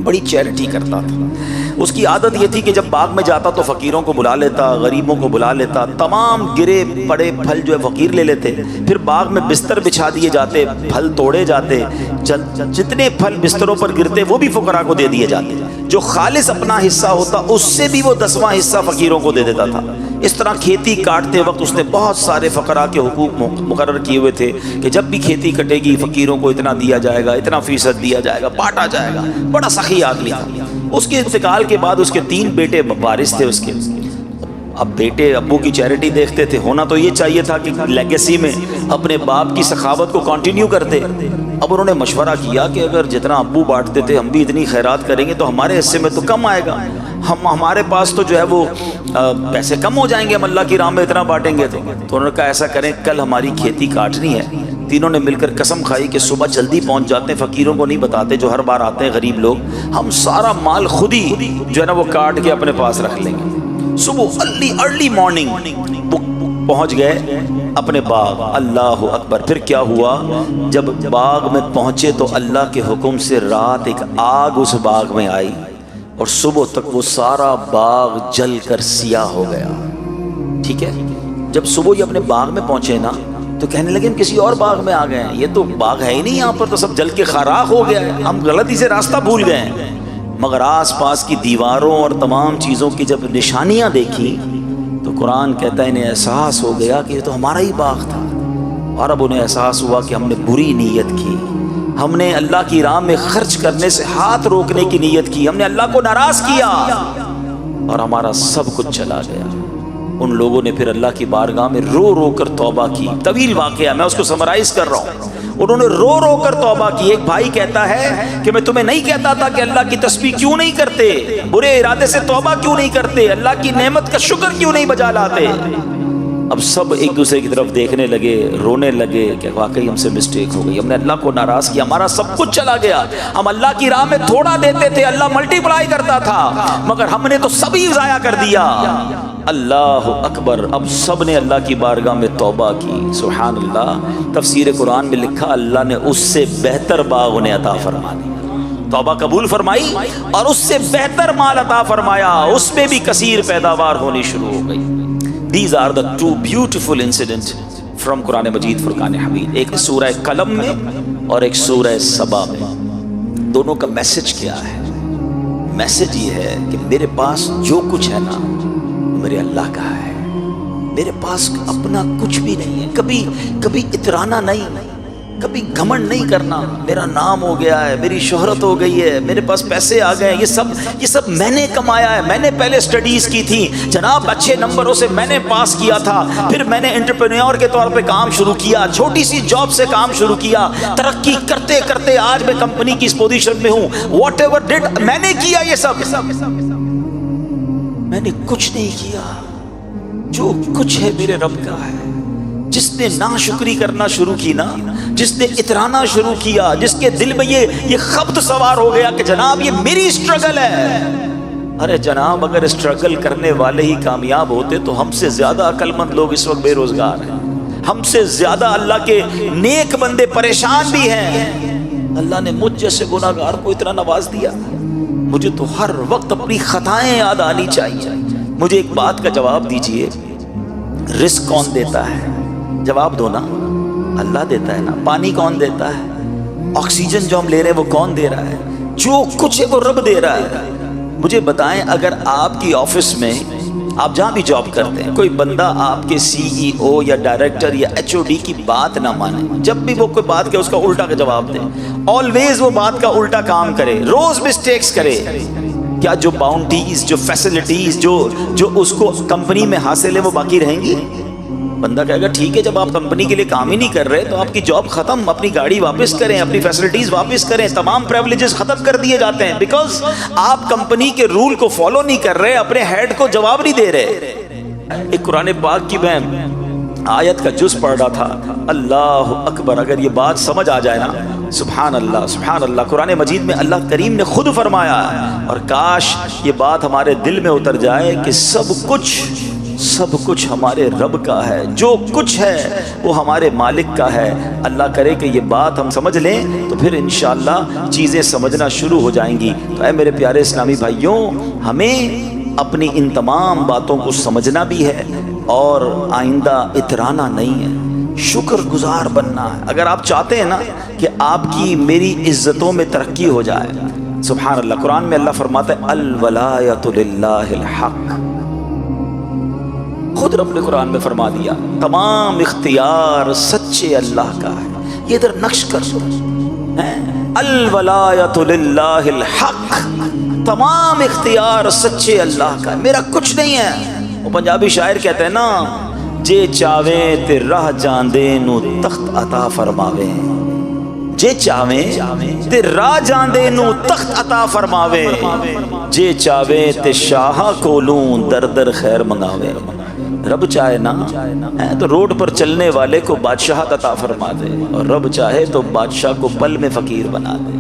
بڑی چیریٹی کرتا تھا۔ اس کی عادت یہ تھی کہ جب باغ میں جاتا تو فقیروں کو بلا لیتا، غریبوں کو بلا لیتا، تمام گرے پڑے پھل جو ہے فقیر لے لیتے، پھر باغ میں بستر بچھا دیے جاتے، پھل توڑے جاتے، جتنے پھل بستروں پر گرتے وہ بھی فقراء کو دے دیے جاتے، جو خالص اپنا حصہ ہوتا اس سے بھی وہ 10واں حصہ فقیروں کو دے دیتا تھا۔ اس طرح کھیتی کاٹتے وقت اس نے بہت سارے فقراء کے حقوق مقرر کیے ہوئے تھے کہ جب بھی کھیتی کٹے گی فقیروں کو اتنا دیا جائے گا، اتنا فیصد دیا جائے گا، بانٹا جائے گا۔ بڑا سخی آدمی تھا۔ اس کے انتقال کے بعد اس کے 3 بیٹے وارث تھے اس کے۔ اب بیٹے ابو کی چیریٹی دیکھتے تھے، ہونا تو یہ چاہیے تھا کہ لیگیسی میں اپنے باپ کی سخاوت کو کنٹینیو کرتے۔ اب انہوں نے مشورہ کیا کہ اگر جتنا ابو بانٹتے تھے ہم بھی اتنی خیرات کریں گے تو ہمارے حصے میں تو کم آئے گا، ہمارے پاس تو جو ہے وہ پیسے کم ہو جائیں گے، ہم اللہ کی راہ میں اتنا بانٹیں گے۔ تو انہوں نے کہا ایسا کریں، کل ہماری کھیتی کاٹنی ہے۔ تینوں نے مل کر قسم کھائی کہ صبح جلدی پہنچ جاتے ہیں، فقیروں کو نہیں بتاتے جو ہر بار آتے ہیں غریب لوگ، ہم سارا مال خود ہی جو ہے نا وہ کاٹ کے اپنے پاس رکھ لیں گے۔ صبح ارلی مارننگ پہنچ گئے اپنے باغ۔ اللہ اکبر! پھر کیا ہوا، جب باغ میں پہنچے تو اللہ کے حکم سے رات ایک آگ اس باغ میں آئی اور صبح تک وہ سارا باغ جل کر سیاہ ہو گیا، ٹھیک ہے۔ جب صبح یہ اپنے باغ میں پہنچے نا تو کہنے لگے ہم کسی اور باغ میں آ گئے ہیں، یہ تو باغ ہے ہی نہیں، یہاں پر تو سب جل کے خاراخ ہو گیا ہے، ہم غلطی سے راستہ بھول گئے ہیں۔ مگر آس پاس کی دیواروں اور تمام چیزوں کی جب نشانیاں دیکھی تو قرآن کہتا ہے انہیں احساس ہو گیا کہ یہ تو ہمارا ہی باغ تھا، اور اب انہیں احساس ہوا کہ ہم نے بری نیت کی، ہم نے اللہ کی راہ میں خرچ کرنے سے ہاتھ روکنے کی نیت کی، ہم نے اللہ کو ناراض کیا اور ہمارا سب کچھ چلا گیا۔ ان لوگوں نے پھر اللہ کی بارگاہ میں رو رو کر توبہ کی۔ طویل واقعہ، میں اس کو سمرائز کر رہا ہوں۔ انہوں نے رو رو کر توبہ کی۔ ایک بھائی کہتا ہے کہ میں تمہیں نہیں کہتا تھا کہ اللہ کی تسبیح کیوں نہیں کرتے، برے ارادے سے توبہ کیوں نہیں کرتے، اللہ کی نعمت کا شکر کیوں نہیں بجا لاتے۔ اب سب ایک دوسرے کی طرف دیکھنے لگے، رونے لگے کہ واقعی ہم سے مسٹیک ہو گئی، ہم نے اللہ کو ناراض کیا، ہمارا سب کچھ چلا گیا۔ ہم اللہ کی راہ میں تھوڑا دیتے تھے، اللہ ملٹی پلائی کرتا تھا، مگر ہم نے تو سبھی ضائع کر دیا۔ اللہ اکبر! اب سب نے اللہ کی بارگاہ میں توبہ کی۔ سبحان اللہ! تفسیر قرآن میں لکھا اللہ نے اس سے بہتر باغ انہیں عطا فرما دیا، توبہ قبول فرمائی اور اس سے بہتر مال عطا فرمایا، اس میں بھی کثیر پیداوار ہونی شروع ہو گئی۔ These are the two beautiful incidents from قرآن مجید فرقان حمید، ایک سورہ قلم میں اور ایک سورہ سبا میں۔ دونوں کا میسج کیا ہے؟ میسج یہ ہے کہ میرے پاس جو کچھ ہے نا میرے اللہ کا ہے، میرے پاس اپنا کچھ بھی نہیں ہے، کبھی اترانا نہیں، کبھی گھمنڈ نہیں کرنا، میرا نام ہو گیا ہے، میری شہرت ہو گئی ہے، میرے پاس پیسے آ گئے، یہ سب میں نے کمایا ہے، میں نے پہلے سٹڈیز کی تھی جناب، اچھے نمبروں سے میں نے پاس کیا تھا، پھر میں نے انٹرپرینیور کے طور پہ کام شروع کیا، چھوٹی سی جاب سے کام شروع کیا، ترقی کرتے کرتے آج میں کمپنی کی اس پوزیشن میں ہوں، واٹ ایور ڈڈ، میں نے کیا یہ سب، میں نے کچھ نہیں کیا، جو کچھ ہے میرے رب کا ہے۔ جس نے ناشکری کرنا شروع کی نا، جس نے اترانا شروع کیا، جس کے دل میں یہ خبط سوار ہو گیا کہ جناب یہ میری سٹرگل ہے، ارے جناب اگر سٹرگل کرنے والے ہی کامیاب ہوتے تو ہم سے زیادہ عقل مند لوگ اس وقت بے روزگار ہیں، ہم سے زیادہ اللہ کے نیک بندے پریشان بھی ہیں۔ اللہ نے مجھ جیسے گناہگار کو اتنا نواز دیا، مجھے تو ہر وقت اپنی خطائیں یاد آنی چاہیے۔ مجھے ایک بات کا جواب دیجئے، رزق کون دیتا ہے؟ جواب دو نا، اللہ دیتا ہے نا۔ پانی کون دیتا ہے؟ آکسیجن جو ہم لے رہے ہیں وہ کون دے رہا ہے؟ جو کچھ ہے وہ رب دے رہا ہے۔ مجھے بتائیں، اگر آپ کی آفس میں، آپ جہاں بھی جاب کرتے ہیں، کوئی بندہ آپ کے CEO یا ڈائریکٹر یا HOD کی بات نہ مانے، جب بھی وہ کوئی بات کہے اس کا الٹا کا جواب دے، آلویز وہ بات کا الٹا کام کرے، روز مسٹیکس کرے، کیا جو باؤنڈریز، جو فیسلٹیز جو اس کو کمپنی میں حاصل ہے وہ باقی رہیں گی؟ بندہ کہے گا ٹھیک ہے، جب آپ کمپنی کے لیے کام ہی نہیں کر رہے تو آپ کی جاب ختم، اپنی گاڑی واپس کریں، اپنی فیسلٹیز واپس کریں، تمام پریولیجز ختم کر دیے جاتے ہیں، بیکاز آپ کمپنی کے رول کو فالو نہیں کر رہے، اپنے ہیڈ کو جواب نہیں دے رہے۔ ایک قرآن پاک کی میں آیت کا جز پڑھ رہا تھا، اللہ اکبر، اگر یہ بات سمجھ آ جائے نا، سبحان اللہ سبحان اللہ، قرآن مجید میں اللہ کریم نے خود فرمایا، اور کاش یہ بات ہمارے دل میں اتر جائے کہ سب کچھ ہمارے رب کا ہے، جو کچھ ہے وہ ہمارے مالک کا ہے۔ اللہ کرے کہ یہ بات ہم سمجھ لیں تو پھر انشاءاللہ چیزیں سمجھنا شروع ہو جائیں گی۔ تو اے میرے پیارے اسلامی بھائیوں، ہمیں اپنی ان تمام باتوں کو سمجھنا بھی ہے اور آئندہ اترانا نہیں ہے، شکر گزار بننا ہے۔ اگر آپ چاہتے ہیں نا کہ آپ کی میری عزتوں میں ترقی ہو جائے، سبحان اللہ، قرآن میں اللہ فرماتا ہے الولایۃ للہ الحق، خود رب نے قرآن میں فرما دیا تمام اختیار سچے اللہ کا ہے۔ یہ ادھر نقش کر سو، الولایۃ للہ الحق، تمام اختیار سچے اللہ کا ہے، میرا کچھ نہیں ہے۔ وہ پنجابی شاعر کہتے ہیں نا، جے چاویں تے راہ جاندے نو تخت عطا فرماوے، جے چاویں تے راہ جاندے نو تخت عطا فرماوے، جے چاویں تے شاہ کولوں در در خیر منگاوے۔ رب چاہے نا تو روڈ پر چلنے والے کو بادشاہت عطا فرما دے، اور رب چاہے تو بادشاہ کو پل میں فقیر بنا دے۔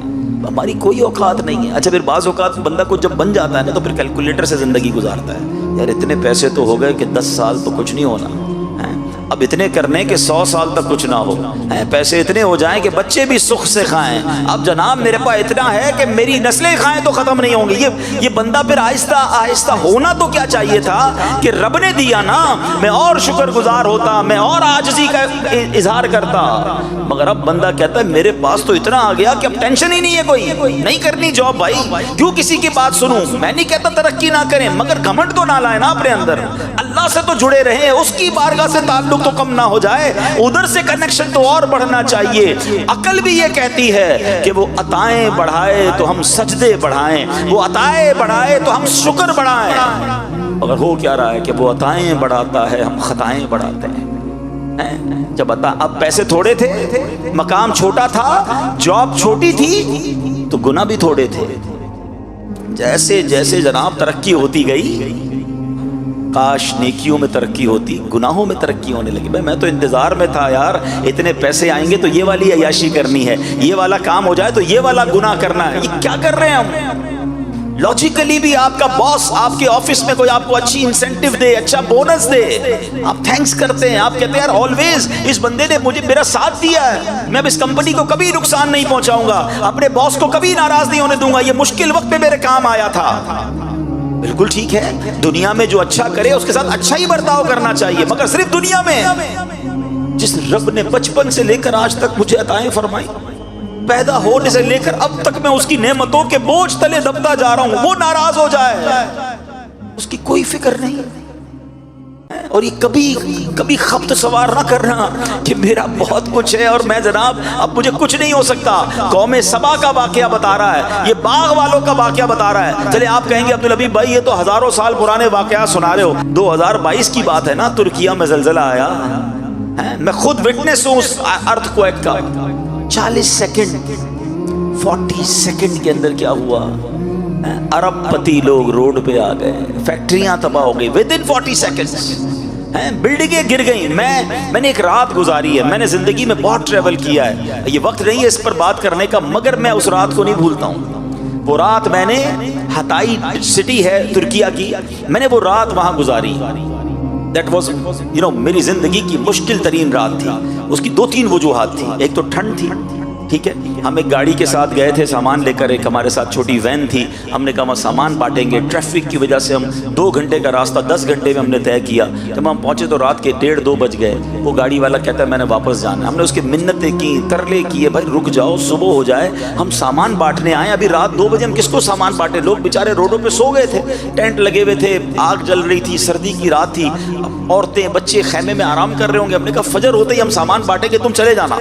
ہماری کوئی اوقات نہیں ہے۔ اچھا، پھر بعض اوقات بندہ کو جب بن جاتا ہے نا تو پھر کیلکولیٹر سے زندگی گزارتا ہے، یار اتنے پیسے تو ہو گئے کہ 10 سال تو کچھ نہیں ہونا، اب اتنے کرنے کہ 100 سال تک کچھ نہ ہو، پیسے اتنے ہو جائیں کہ بچے بھی سکھ سے کھائیں، اب جناب میرے پاس اتنا ہے کہ میری نسلیں کھائیں تو ختم نہیں ہوں گی۔ یہ بندہ پھر آہستہ آہستہ ہونا تو کیا چاہیے تھا کہ رب نے دیا نا، میں اور شکر گزار ہوتا، میں اور عاجزی کا اظہار کرتا، مگر اب بندہ کہتا ہے میرے پاس تو اتنا آ گیا کہ اب ٹینشن ہی نہیں ہے، کوئی نہیں کرنی جاب، بھائی کیوں کسی کی بات سنوں؟ میں نہیں کہتا ترقی نہ کریں، مگر گھمنڈ تو نہ لائیں نا اپنے اندر، اللہ سے تو جڑے رہیں، اس کی بارگاہ سے تعلق تو کم نہ ہو جائے، ادھر سے کنیکشن تو اور بڑھنا چاہیے۔ عقل بھی یہ کہتی ہے کہ وہ عطائیں بڑھائے تو ہم سجدے بڑھائیں، وہ عطائیں بڑھائے تو ہم شکر بڑھائیں، مگر ہو کیا رہا ہے کہ وہ عطائیں بڑھاتا ہے، ہم خطائیں بڑھاتے ہیں۔ جب اب پیسے تھوڑے تھے، مقام چھوٹا تھا، جاب چھوٹی تھی، تو گناہ بھی تھوڑے تھے۔ جیسے جیسے جناب ترقی ہوتی گئی، کاش نیکیوں میں ترقی ہوتی، گناہوں میں ترقی ہونے لگی۔ میں تو انتظار میں تھا یار، اتنے پیسے آئیں گے تو یہ والی عیاشی کرنی ہے، یہ والا کام ہو جائے تو یہ والا گناہ کرنا ہے۔ یہ کیا کر رہے ہیں ہم؟ لاجیکلی بھی آپ کا باس آپ کے آفس میں کوئی آپ کو اچھی انسینٹیو دے، اچھا بونس دے، آپ تھینکس کرتے ہیں، آپ کہتے ہیں یار آلویز اس بندے نے مجھے میرا ساتھ دیا ہے، میں اب اس کمپنی کو کبھی نقصان نہیں پہنچاؤں گا، اپنے باس کو کبھی ناراض نہیں ہونے دوں گا، یہ مشکل وقت میں میرے کام آیا تھا۔ بالکل ٹھیک ہے، دنیا میں جو اچھا کرے اس کے ساتھ اچھا ہی برتاؤ کرنا چاہیے، مگر صرف دنیا میں۔ جس رب نے بچپن سے لے کر آج تک مجھے عطائیں فرمائی، پیدا ہونے سے لے کر اب تک میں اس کی نعمتوں کے بوجھ تلے دبتا جا رہا ہوں، وہ ناراض ہو جائے اس کی کوئی فکر نہیں۔ اور یہ کبھی خبط سوار نہ کرنا کہ میرا بہت کچھ ہے اور میں جناب اب مجھے کچھ نہیں ہو سکتا. قوم سبا کا واقعہ بتا رہا ہے, یہ باغ والوں کا واقعہ بتا رہا ہے. چلے آپ کہیں گے عبدالحبیب بھائی یہ تو ہزاروں سال پرانے واقعات سنا رہے ہو, 2022 کی بات ہے نا, ترکیہ میں زلزلہ آیا, میں خود وٹنس ہوں اس ارتھ کویک کا. 40 سیکنڈ 40 سیکنڈ کے اندر کیا ہوا, ارب پتی لوگ روڈ پہ آ گئے, فیکٹریاں تباہ ہو گئی ودن 40 سیکنڈز, بلڈنگیں گر گئیں. میں نے ایک رات گزاری ہے, میں نے زندگی میں بہت ٹریول کیا ہے, یہ وقت نہیں ہے اس پر بات کرنے کا, مگر میں اس رات کو نہیں بھولتا ہوں. وہ رات میں نے ہتائی سٹی ہے ترکیہ کی, میں نے وہ رات وہاں گزاری. دیٹ واز میری زندگی کی مشکل ترین رات تھی. اس کی 2-3 وجوہات تھی. ایک تو ٹھنڈ تھی, ٹھیک ہے, ہم ایک گاڑی کے ساتھ گئے تھے سامان لے کر, ایک ہمارے ساتھ چھوٹی وین تھی, ہم نے کہا ہم سامان بانٹیں گے. ٹریفک کی وجہ سے ہم 2 گھنٹے کا راستہ 10 گھنٹے میں ہم نے طے کیا. جب ہم پہنچے تو رات کے 1:30-2 بج گئے. وہ گاڑی والا کہتا ہے میں نے واپس جانا ہے. ہم نے اس کی منتیں کی, ترلے کیے, بھائی رک جاؤ صبح ہو جائے, ہم سامان بانٹنے آئے, ابھی رات 2 بجے ہم کس کو سامان بانٹے. لوگ بیچارے روڈوں پہ سو گئے تھے, ٹینٹ لگے ہوئے تھے, آگ جل رہی تھی, سردی کی رات تھی, عورتیں بچے خیمے میں آرام کر رہے ہوں گے. ہم نے کہا فجر ہوتے ہی ہم سامان بانٹیں گے, تم چلے جانا.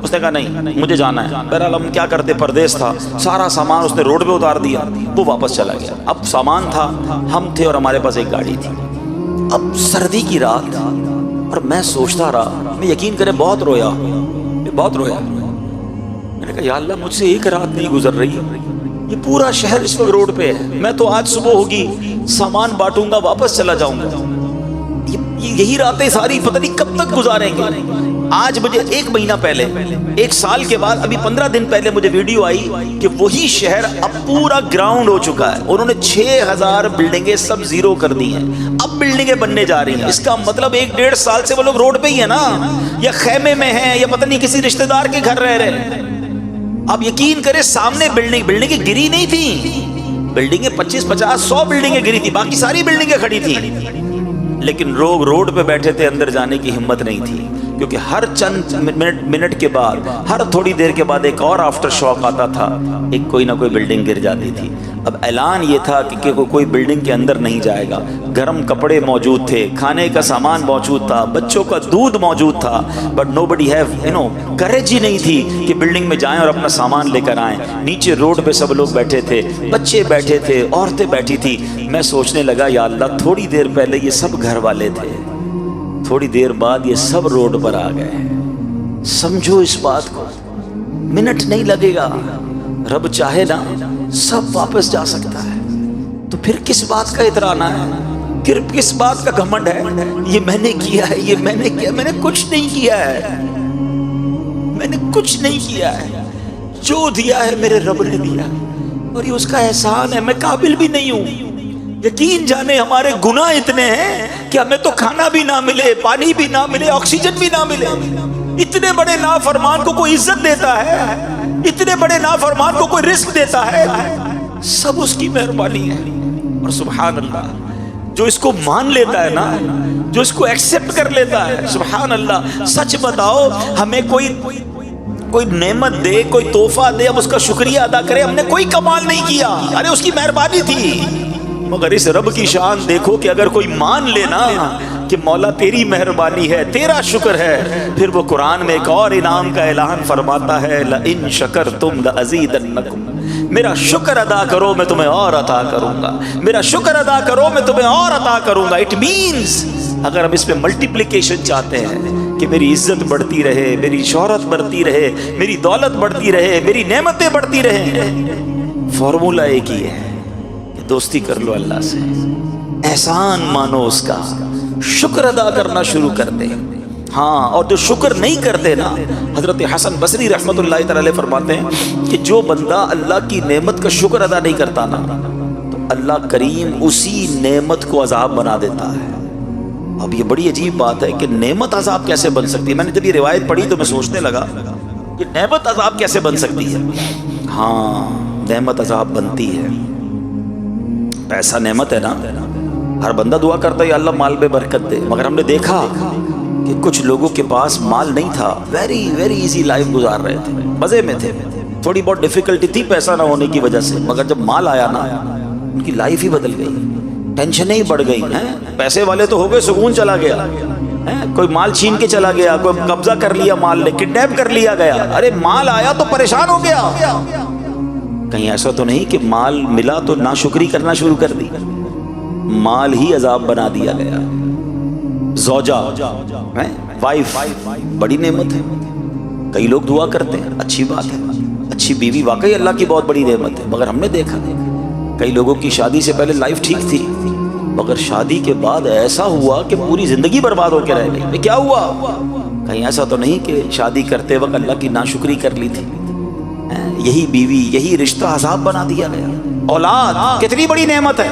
اس نے کہا نہیں مجھے جانا ہے. بہرحال ہم کیا کرتے, پردیس تھا, سارا سامان اس نے روڈ پہ اتار دیا, وہ واپس چلا گیا. اب سامان تھا, ہم تھے اور ہمارے پاس ایک گاڑی تھی. اب سردی کی رات, اور میں سوچتا رہا, میں یقین کرے بہت رویا. میں نے کہا یا اللہ مجھ سے ایک رات نہیں گزر رہی, یہ پورا شہر اس وقت روڈ پہ ہے, میں تو آج صبح ہوگی سامان بانٹوں گا واپس چلا جاؤں گا, یہی راتیں ساری پتہ نہیں کب تک گزاریں گے. آج مجھے 1 مہینہ پہلے, 1 سال کے بعد, ابھی 15 دن پہلے مجھے ویڈیو آئی کہ وہی شہر اب پورا گراؤنڈ ہو چکا ہے. انہوں نے 6000 بلڈنگیں سب زیرو کر دی ہیں, اب بلڈنگیں بننے جا رہی ہیں. اس کا مطلب 1-1.5 سال سے وہ لوگ روڈ پہ ہی ہیں نا, یا خیمے میں ہیں, یا پتہ نہیں کسی رشتہ دار کے گھر رہ رہے ہیں. اب یقین کرے سامنے بلڈنگیں گری نہیں تھی, بلڈنگیں 25, 50, 100 بلڈنگیں گری تھی, باقی ساری بلڈنگیں کھڑی تھی. لیکن لوگ روڈ پہ بیٹھے تھے, اندر جانے کی ہمت نہیں تھی, کیونکہ ہر چند منٹ کے بعد, ہر تھوڑی دیر کے بعد ایک اور آفٹر شاک آتا تھا, ایک کوئی نہ کوئی بلڈنگ گر جاتی تھی. اب اعلان یہ تھا کہ کوئی بلڈنگ کے اندر نہیں جائے گا. گرم کپڑے موجود تھے, کھانے کا سامان موجود تھا, بچوں کا دودھ موجود تھا, بٹ nobody have courage ہی نہیں تھی کہ بلڈنگ میں جائیں اور اپنا سامان لے کر آئیں. نیچے روڈ پہ سب لوگ بیٹھے تھے, بچے بیٹھے تھے, عورتیں بیٹھی تھی. میں سوچنے لگا یا اللہ تھوڑی دیر پہلے یہ سب گھر والے تھے, تھوڑی دیر بعد یہ سب روڈ پر آ گئے. سمجھو اس بات کو, منٹ نہیں لگے گا, رب چاہے نا سب واپس جا سکتا ہے. تو پھر کس بات کا اترانا ہے, پھر کس بات کا گھمنڈ ہے, یہ میں نے کیا ہے, یہ میں نے کیا. میں نے کچھ نہیں کیا ہے, میں نے کچھ نہیں کیا ہے. جو دیا ہے میرے رب نے دیا, اور یہ اس کا احسان ہے. میں قابل بھی نہیں ہوں. یقین جانے ہمارے گناہ اتنے ہیں کہ ہمیں تو کھانا بھی نہ ملے, پانی بھی نہ ملے, آکسیجن بھی نہ ملے. اتنے بڑے نافرمان کو کوئی عزت دیتا ہے, اتنے بڑے نافرمان کو کوئی رزق دیتا ہے, سب اس کی مہربانی ہے. اور سبحان اللہ, جو اس کو مان لیتا ہے نا, جو اس کو ایکسپٹ کر لیتا ہے, سبحان اللہ. سچ بتاؤ, ہمیں کوئی نعمت دے, کوئی تحفہ دے, اب اس کا شکریہ ادا کرے. ہم نے کوئی کمال نہیں کیا, ارے اس کی مہربانی تھی. مگر اس رب کی شان دیکھو کہ اگر کوئی مان لینا کہ مولا تیری مہربانی ہے, تیرا شکر ہے, پھر وہ قرآن میں ایک اور انعام کا اعلان فرماتا ہے, لَإِن شَكَرْتُمْ لَأَزِيدَنَّكُمْ. میرا شکر ادا کرو میں تمہیں اور عطا کروں گا, میرا شکر ادا کرو میں تمہیں اور عطا کروں گا. اٹ مینز اگر ہم اس پہ ملٹیپلیکیشن چاہتے ہیں کہ میری عزت بڑھتی رہے, میری شہرت بڑھتی رہے, میری دولت بڑھتی رہے, میری نعمتیں بڑھتی رہیں, فارمولہ ایک ہی ہے, دوستی کر لو اللہ سے, احسان مانو اس کا, شکر ادا کرنا شروع کر دے. ہاں, اور جو شکر نہیں کرتے نا, حضرت حسن بصری رحمت اللہ تعالی علیہ فرماتے ہیں کہ جو بندہ اللہ کی نعمت کا شکر ادا نہیں کرتا نا, تو اللہ کریم اسی نعمت کو عذاب بنا دیتا ہے. اب یہ بڑی عجیب بات ہے کہ نعمت عذاب کیسے بن سکتی ہے. میں نے جب یہ روایت پڑھی تو میں سوچنے لگا کہ نعمت عذاب کیسے بن سکتی ہے. ہاں, نعمت عذاب بنتی ہے. پیسہ نعمت ہے نا, ہر بندہ دعا کرتا ہے اللہ مال میں برکت دے. مگر ہم نے دیکھا کہ کچھ لوگوں کے پاس مال نہیں تھا, ویری ایزی لائف گزار رہے تھے, مزے میں تھے. تھوڑی بہت ڈیفیکلٹی تھی پیسہ نہ ہونے کی وجہ سے, مگر جب مال آیا نا ان کی لائف ہی بدل گئی. ٹینشنیں ہی بڑھ گئی ہیں. پیسے والے تو ہو گئے, سکون چلا گیا, کوئی مال چھین کے چلا گیا, کوئی قبضہ کر لیا مال نے, کڈنیپ کر لیا گیا. ارے مال آیا تو پریشان ہو گیا. کہیں ایسا تو نہیں کہ مال ملا تو ناشکری کرنا شروع کر دی. مال ہی عذاب بنا دیا گیا. زوجہ, وائف بڑی نعمت ہے. کئی لوگ دعا کرتے ہیں, اچھی بات ہے, اچھی بیوی واقعی اللہ کی بہت بڑی نعمت ہے. مگر ہم نے دیکھا کئی لوگوں کی شادی سے پہلے لائف ٹھیک تھی, مگر شادی کے بعد ایسا ہوا کہ پوری زندگی برباد ہو کے رہ گئی. کیا ہوا؟ کہیں ایسا تو نہیں کہ شادی کرتے وقت اللہ کی ناشکری کر لی تھی؟ یہی بیوی, یہی رشتہ عذاب بنا دیا گیا. اولاد کتنی بڑی نعمت ہے,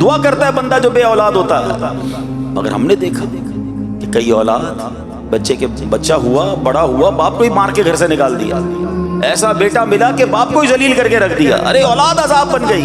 دعا کرتا ہے بندہ جو بے اولاد ہوتا ہے. مگر ہم نے دیکھا کہ کئی اولاد, بچہ ہوا, بڑا ہوا, باپ کو ہی مار کے گھر سے نکال دیا. ایسا بیٹا ملا کہ باپ کو ہی ذلیل کر کے رکھ دیا. ارے اولاد عذاب بن گئی.